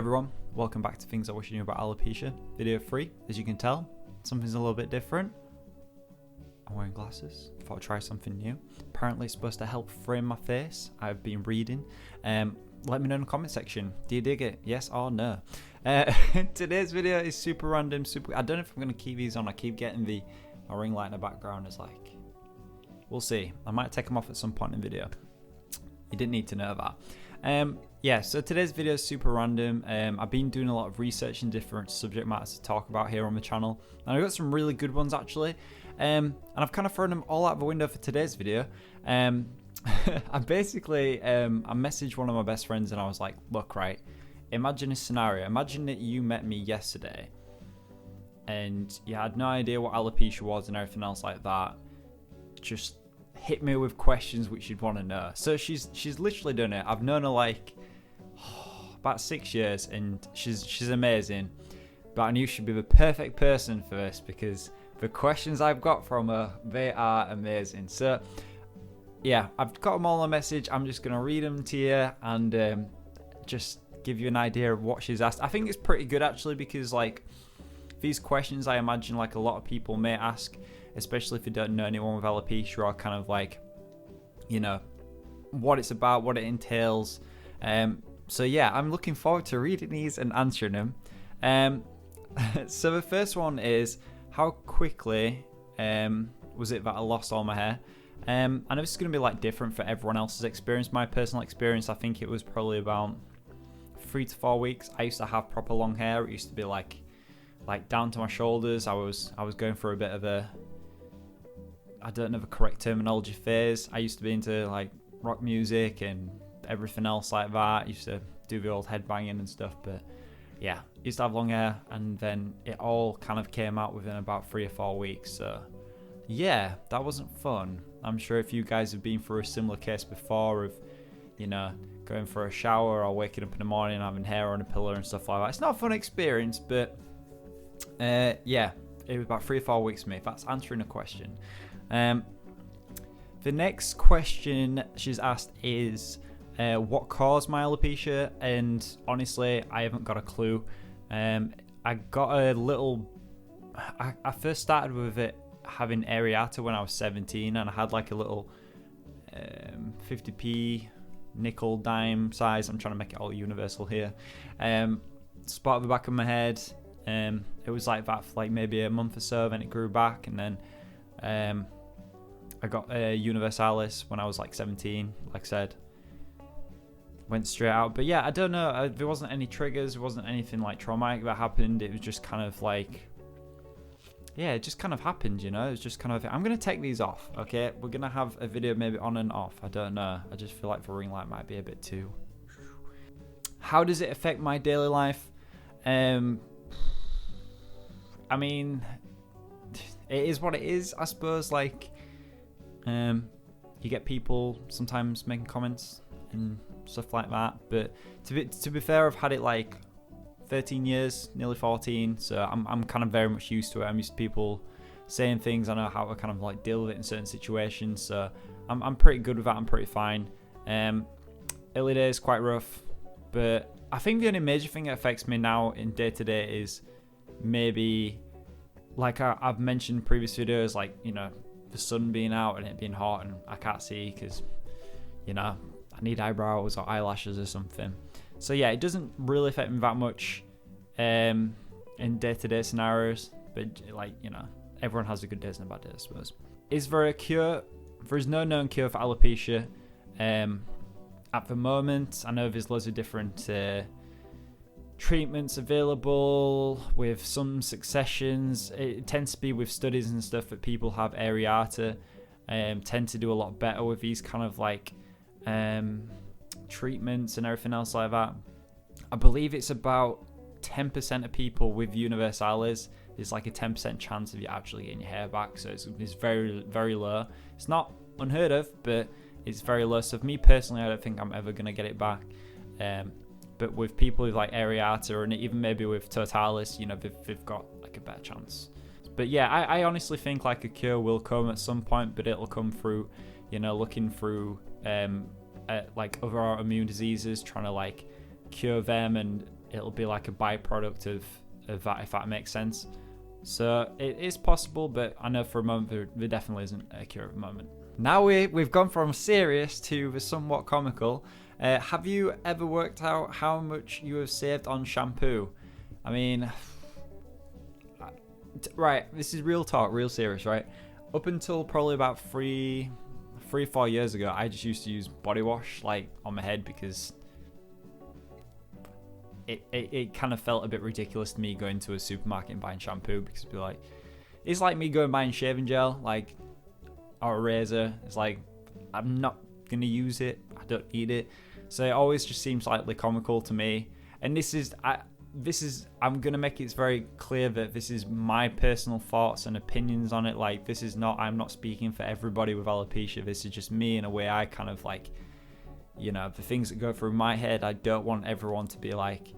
everyone, welcome back to Things I Wish I Knew About Alopecia. Video 3, as you can tell, something's a little bit different. I'm wearing glasses, thought I'd try something new. Apparently it's supposed to help frame my face. I've been reading. Let me know in the comment section, do you dig it? Yes or no? Today's video is super random, I don't know if I'm going to keep these on. I keep getting my ring light in the background is like, we'll see. I might take them off at some point in the video. You didn't need to know that. Yeah, so today's video is super random. I've been doing a lot of research in different subject matters to talk about here on the channel, and I've got some really good ones actually. And I've kind of thrown them all out the window for today's video. I basically I messaged one of my best friends and I was like, look, right, imagine a scenario. Imagine that you met me yesterday and you had no idea what alopecia was and everything else like that. Just hit me with questions which you'd want to know. So she's literally done it. I've known her like about 6 years, and she's amazing. But I knew she'd be the perfect person for this because the questions I've got from her, they are amazing. So yeah, I've got them all on a message. I'm just gonna read them to you and just give you an idea of what she's asked. I think it's pretty good actually, because like these questions I imagine like a lot of people may ask, especially if you don't know anyone with alopecia, or kind of like, you know, what it's about, what it entails. So yeah, I'm looking forward to reading these and answering them. So the first one is, how quickly was it that I lost all my hair? I know this is going to be like different for everyone else's experience. My personal experience, I think it was probably about 3 to 4 weeks. I used to have proper long hair. It used to be like down to my shoulders. I was going for a bit of a, I don't know the correct terminology, phase. I used to be into like rock music and everything else like that. I used to do the old headbanging and stuff, but yeah, used to have long hair, and then it all kind of came out within about 3 or 4 weeks. So yeah, that wasn't fun. I'm sure if you guys have been through a similar case before of, you know, going for a shower or waking up in the morning and having hair on a pillow and stuff like that. It's not a fun experience, but yeah, it was about 3 or 4 weeks for me, if that's answering a question. The next question she's asked is, what caused my alopecia? And honestly, I haven't got a clue. I got a little, I first started with it having areata when I was 17, and I had like a little 50p nickel dime size, I'm trying to make it all universal here, spot at the back of my head. It was like that for like maybe a month or so, then it grew back, and then I got a universalis when I was like 17, like I said, went straight out. But yeah, I don't know, there wasn't any triggers, there wasn't anything like traumatic that happened. It was just kind of like, yeah, it just kind of happened, you know. It was just kind of, I'm going to take these off, okay? We're going to have a video maybe on and off, I don't know. I just feel like the ring light might be a bit too. How does it affect my daily life? I mean, it is what it is, I suppose. Like, you get people sometimes making comments and stuff like that, but to be fair, I've had it like 13 years, nearly 14, so I'm kind of very much used to it. I'm used to people saying things. I know how to kind of like deal with it in certain situations, so I'm pretty good with that. I'm pretty fine. Early days quite rough, but I think the only major thing that affects me now in day to day is maybe, like I've mentioned in previous videos, like, you know, the sun being out and it being hot and I can't see because, you know, I need eyebrows or eyelashes or something. So yeah, it doesn't really affect me that much in day-to-day scenarios, but like, you know, everyone has a good days and a bad day, I suppose. Is there a cure? There is no known cure for alopecia at the moment. I know there's loads of different treatments available with some successions. It tends to be with studies and stuff that people have areata tend to do a lot better with these kind of like treatments and everything else like that. I believe it's about 10% of people with universalis. There's like a 10% chance of you actually getting your hair back, so it's very, very low. It's not unheard of, but it's very low. So for me personally, I don't think I'm ever going to get it back. But with people with like areata, and even maybe with totalis, you know, they've got like a better chance. But yeah, I honestly think like a cure will come at some point, but it'll come through, you know, looking through like other autoimmune diseases, trying to like cure them and it'll be like a byproduct of that, if that makes sense. So it is possible, but I know for a moment there definitely isn't a cure at the moment. Now we've gone from serious to the somewhat comical. Have you ever worked out how much you have saved on shampoo? I mean, right, this is real talk, real serious, right? Up until probably about 4 years ago, I just used to use body wash like on my head because it kind of felt a bit ridiculous to me going to a supermarket and buying shampoo, because it'd be like, it's like me going buying shaving gel, like, or a razor. It's like, I'm not gonna use it, I don't need it. So it always just seems slightly comical to me. And I'm gonna make it very clear that this is my personal thoughts and opinions on it. Like, this is not, I'm not speaking for everybody with alopecia. This is just me and a way I kind of like, you know, the things that go through my head. I don't want everyone to be like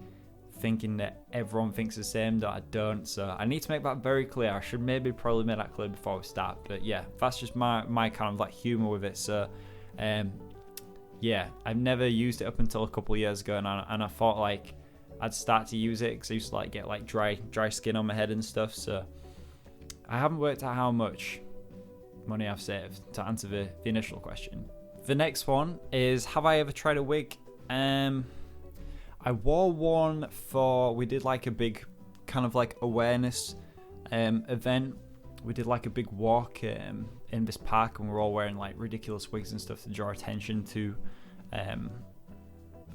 thinking that everyone thinks the same, that I don't. So I need to make that very clear. I should maybe probably make that clear before we start. But yeah, that's just my kind of like humor with it. So yeah, I've never used it up until a couple of years ago, and I thought like I'd start to use it because I used to like get like dry skin on my head and stuff. So I haven't worked out how much money I've saved to answer the initial question. The next one is, have I ever tried a wig? I wore one we did like a big kind of like awareness event. We did like a big walk in this park, and we're all wearing like ridiculous wigs and stuff to draw attention to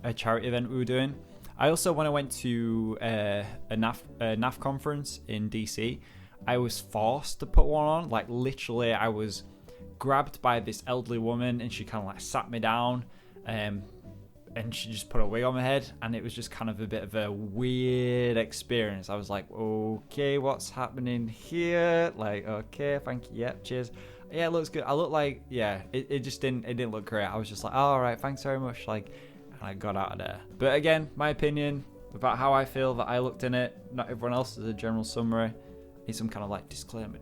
a charity event we were doing. I also, when I went to a NAF conference in DC, I was forced to put one on. Like, literally, I was grabbed by this elderly woman, and she kind of like sat me down, and she just put a wig on my head, and it was just kind of a bit of a weird experience. I was like, okay, what's happening here? Like, okay, thank you, yeah, cheers. Yeah, it looks good. I look like, yeah, it just didn't look great. I was just like, oh, all right, thanks very much. Like, and I got out of there. But again, my opinion about how I feel that I looked in it, not everyone else, is a general summary. Need some kind of like disclaimer,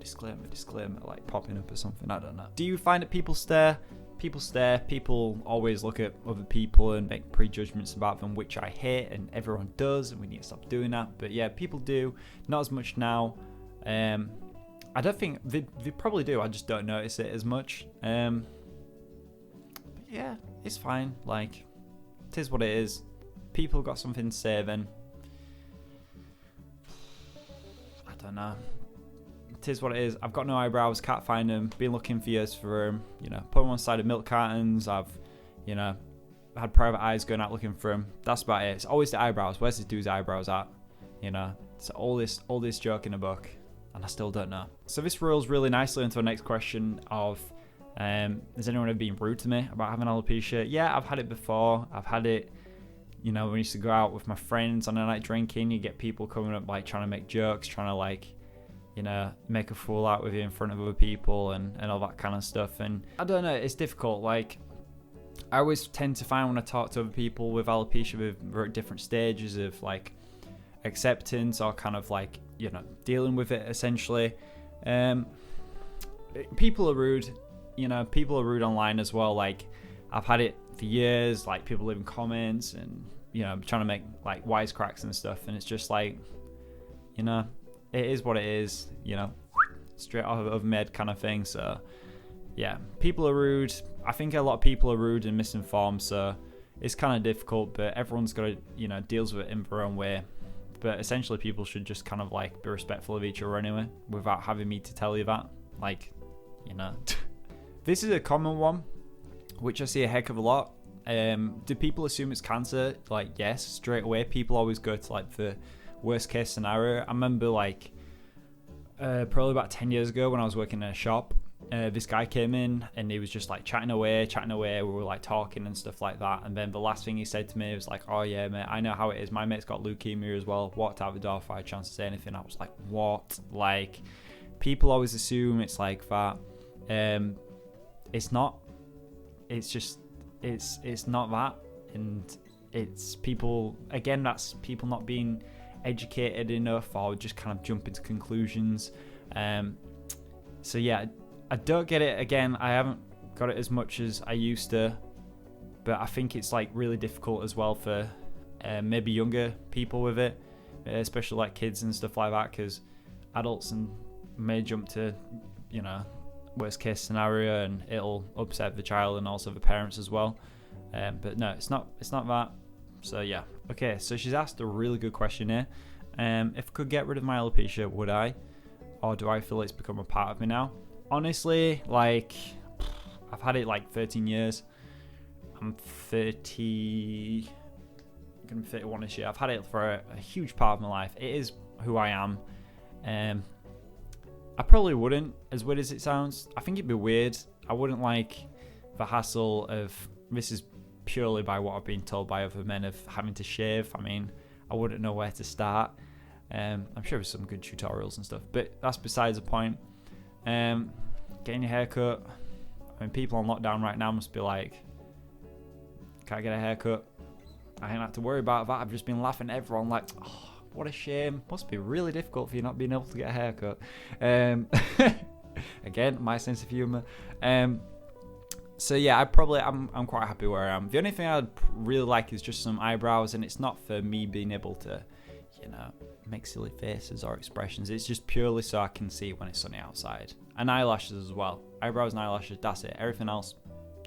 like popping up or something, I don't know. Do you find that people stare? People stare. People always look at other people and make prejudgments about them, which I hate, and everyone does, and we need to stop doing that. But yeah, people do. Not as much now. I don't think they probably do. I just don't notice it as much. But yeah, it's fine. Like, it is what it is. People got something to say then. I don't know. It is what it is. I've got no eyebrows, can't find them. Been looking for years for them. You know, put them on the side of milk cartons. I've, you know, had private eyes going out looking for them. That's about it. It's always the eyebrows. Where's this dude's eyebrows at? You know, it's all this joke in a book, and I still don't know. So this rolls really nicely into the next question of, has anyone ever been rude to me about having alopecia? Yeah, I've had it before. I've had it, you know, when I used to go out with my friends on a night drinking, you get people coming up like trying to make jokes, trying to like, you know, make a fool out with you in front of other people and all that kind of stuff. And I don't know, it's difficult. Like, I always tend to find when I talk to other people with alopecia, we're at different stages of like acceptance or kind of like, you know, dealing with it essentially. People are rude, you know, people are rude online as well. Like, I've had it for years, like people leaving comments and, you know, trying to make like wisecracks and stuff. And it's just like, you know, it is what it is, you know, straight off of med kind of thing. So yeah, people are rude. I think a lot of people are rude and misinformed, so it's kind of difficult, but everyone's got to, you know, deals with it in their own way. But essentially people should just kind of like be respectful of each other anyway, without having me to tell you that. Like, you know. This is a common one, which I see a heck of a lot. Do people assume it's cancer? Like, yes, straight away. People always go to like the worst case scenario. I remember like probably about 10 years ago when I was working in a shop, this guy came in and he was just like chatting away. We were like talking and stuff like that, and then the last thing he said to me was like, oh yeah mate, I know how it is, my mate's got leukemia as well. Walked out the door if I had a chance to say anything. I was like, what? Like, people always assume it's like that. It's not. It's just it's not that. And it's people, again, that's people not being educated enough or just kind of jumping to conclusions. So yeah, I don't get it. Again, I haven't got it as much as I used to, but I think it's like really difficult as well for maybe younger people with it, especially like kids and stuff like that, because adults may jump to, you know, worst case scenario, and it'll upset the child and also the parents as well. But no, it's not that. So yeah. Okay, so she's asked a really good question here. If I could get rid of my alopecia, would I? Or do I feel it's become a part of me now? Honestly, like, I've had it like 13 years. I'm 30, I'm gonna be 31 this year. I've had it for a huge part of my life. It is who I am. I probably wouldn't, as weird as it sounds. I think it'd be weird. I wouldn't like the hassle of, this is purely by what I've been told by other men, of having to shave. I mean, I wouldn't know where to start. I'm sure there's some good tutorials and stuff, but that's besides the point. Getting your hair cut. I mean, people on lockdown right now must be like, can't get a haircut. I ain't have to worry about that. I've just been laughing at everyone like, oh, what a shame. Must be really difficult for you not being able to get a haircut. Again, my sense of humour. So yeah, I'm quite happy where I am. The only thing I'd really like is just some eyebrows, and it's not for me being able to, you know, make silly faces or expressions. It's just purely so I can see when it's sunny outside. And eyelashes as well. Eyebrows and eyelashes, that's it. Everything else,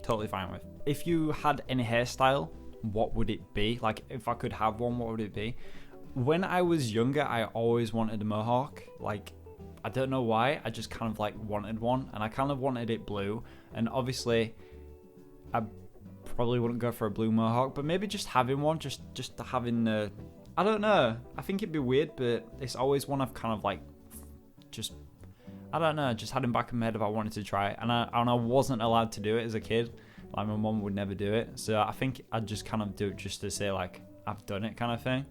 totally fine with. If you had any hairstyle, what would it be? Like, if I could have one, what would it be? When I was younger, I always wanted a mohawk. Like, I don't know why, I just kind of like wanted one, and I kind of wanted it blue. And obviously, I probably wouldn't go for a blue mohawk, but maybe just having one, just having the, I don't know. I think it'd be weird, but it's always one I've kind of like, just, I don't know, just had in back of my head if I wanted to try it. And I wasn't allowed to do it as a kid. Like, my mum would never do it. So I think I'd just kind of do it just to say like, I've done it kind of thing.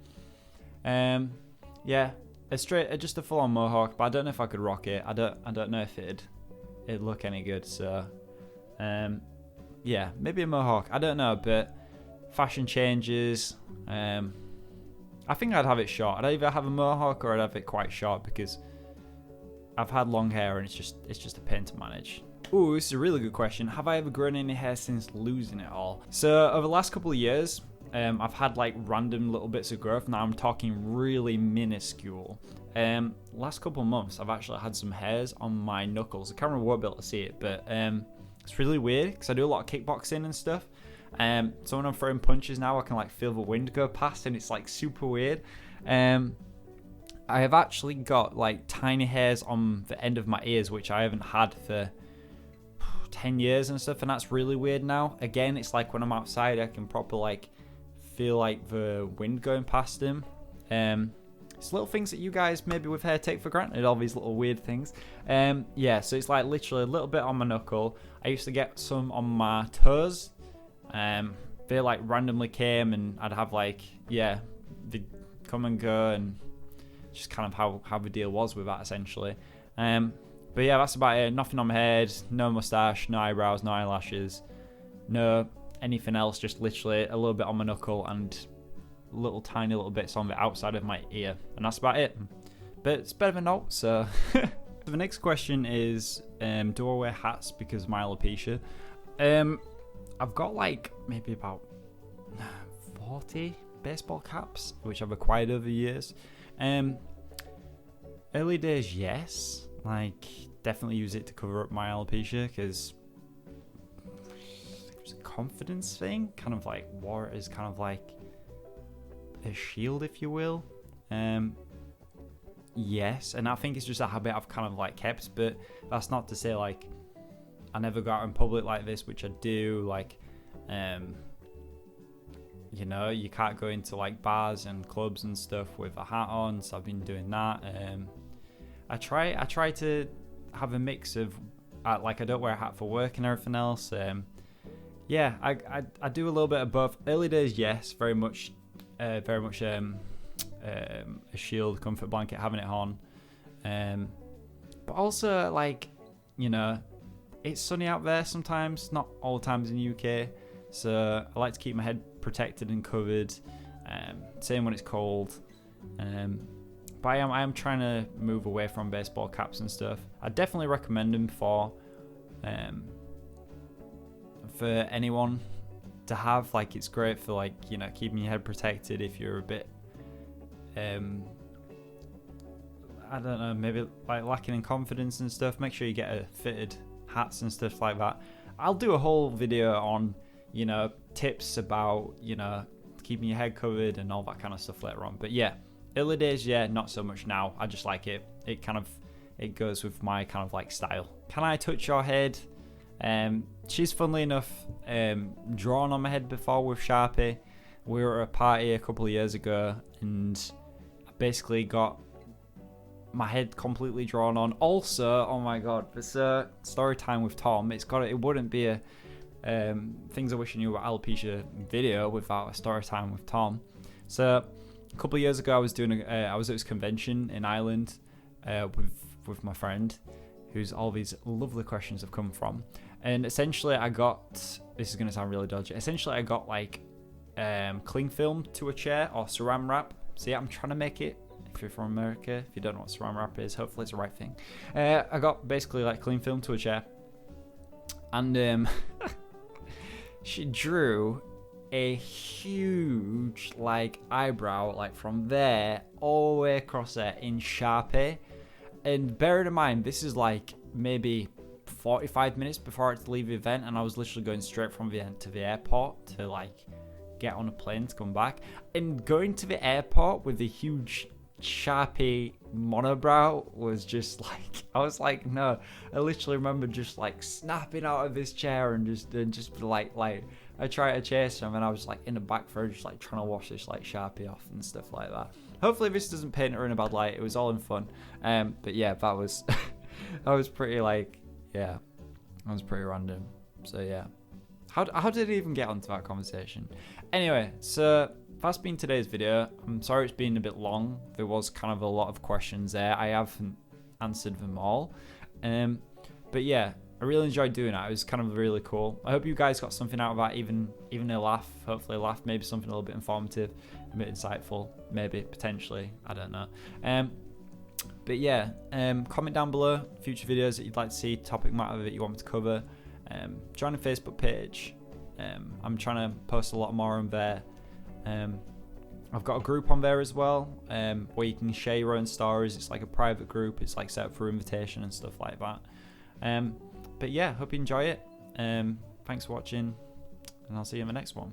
Yeah, just a full-on mohawk, but I don't know if I could rock it. I don't know if it'd look any good. So, yeah, maybe a mohawk. I don't know, but fashion changes. I think I'd have it short. I'd either have a mohawk or I'd have it quite short, because I've had long hair and it's just a pain to manage. Ooh, this is a really good question. Have I ever grown any hair since losing it all? So over the last couple of years, I've had like random little bits of growth. Now I'm talking really minuscule. Last couple of months, I've actually had some hairs on my knuckles. The camera won't be able to see it, but it's really weird because I do a lot of kickboxing and stuff. So when I'm throwing punches now, I can like feel the wind go past, and it's like super weird. I have actually got like tiny hairs on the end of my ears, which I haven't had for 10 years and stuff, and that's really weird now. Again, it's like when I'm outside, I can proper like feel like the wind going past them. It's little things that you guys maybe with hair take for granted, all these little weird things. Yeah, so it's like literally a little bit on my knuckle. I used to get some on my toes. They like randomly came, and I'd have like, yeah, they come and go, and just kind of how the deal was with that essentially. But yeah, that's about it. Nothing on my head, no mustache, no eyebrows, no eyelashes, no anything else, just literally a little bit on my knuckle and little tiny little bits on the outside of my ear, and that's about it. But it's better than not. So the next question is, do I wear hats because of my alopecia? I've got like maybe about 40 baseball caps, which I've acquired over the years. Early days, yes, like definitely use it to cover up my alopecia, because it's a confidence thing, kind of like wore it as kind of like a shield, if you will. Yes, and I think it's just a habit I've kind of like kept, but that's not to say like I never go out in public like this, which I do. Like, you know, you can't go into like bars and clubs and stuff with a hat on, so I've been doing that. I try to have a mix of like, I don't wear a hat for work and everything else. Yeah, I do a little bit of both. Early days, yes, very much a shield, comfort blanket, having it on. But also, like, you know, it's sunny out there sometimes, not all the times in the UK, so I like to keep my head protected and covered. Same when it's cold. But I am trying to move away from baseball caps and stuff. I definitely recommend them for anyone. to have. Like, it's great for, like, you know, keeping your head protected if you're a bit I don't know, maybe like lacking in confidence and stuff. Make sure you get a fitted hats and stuff like that. I'll do a whole video on, you know, tips about, you know, keeping your head covered and all that kind of stuff later on. But yeah, early days, yeah, not so much now. I just like it. It goes with my kind of like style. Can I touch your head? She's funnily enough drawn on my head before with Sharpie. We were at a party a couple of years ago and I basically got my head completely drawn on. Also, oh my god, this story time with Tom, it wouldn't be a things I wish I knew about alopecia video without a story time with Tom. So a couple of years ago I was at this convention in Ireland with my friend, who's all these lovely questions have come from, and essentially this is going to sound really dodgy, essentially I got like cling film to a chair or saran wrap. See, I'm trying to make it. If you're from America, if you don't know what saran wrap is, hopefully it's the right thing. I got basically like cling film to a chair, and she drew a huge like eyebrow, like from there all the way across there in Sharpie. And bearing in mind, this is like maybe 45 minutes before I had to leave the event, and I was literally going straight from the event to the airport to like get on a plane to come back. And going to the airport with a huge Sharpie monobrow was just like, I was like, no. I literally remember just like snapping out of this chair and just like I tried to chase him, and I was like in the back for just like trying to wash this like Sharpie off and stuff like that. Hopefully this doesn't paint her in a bad light. It was all in fun. But yeah, that was that was pretty like, yeah, that was pretty random. So yeah, how did it even get onto that conversation? Anyway, so that's been today's video. I'm sorry it's been a bit long. There was kind of a lot of questions there. I haven't answered them all. But yeah, I really enjoyed doing that. It was kind of really cool. I hope you guys got something out of that, even a laugh. Hopefully a laugh, maybe something a little bit informative, a bit insightful, maybe, potentially. I don't know. But yeah, comment down below future videos that you'd like to see, topic matter that you want me to cover. Join the Facebook page. I'm trying to post a lot more on there. I've got a group on there as well, where you can share your own stories. It's like a private group. It's like set up for invitation and stuff like that. But yeah, hope you enjoy it. Thanks for watching, and I'll see you in the next one.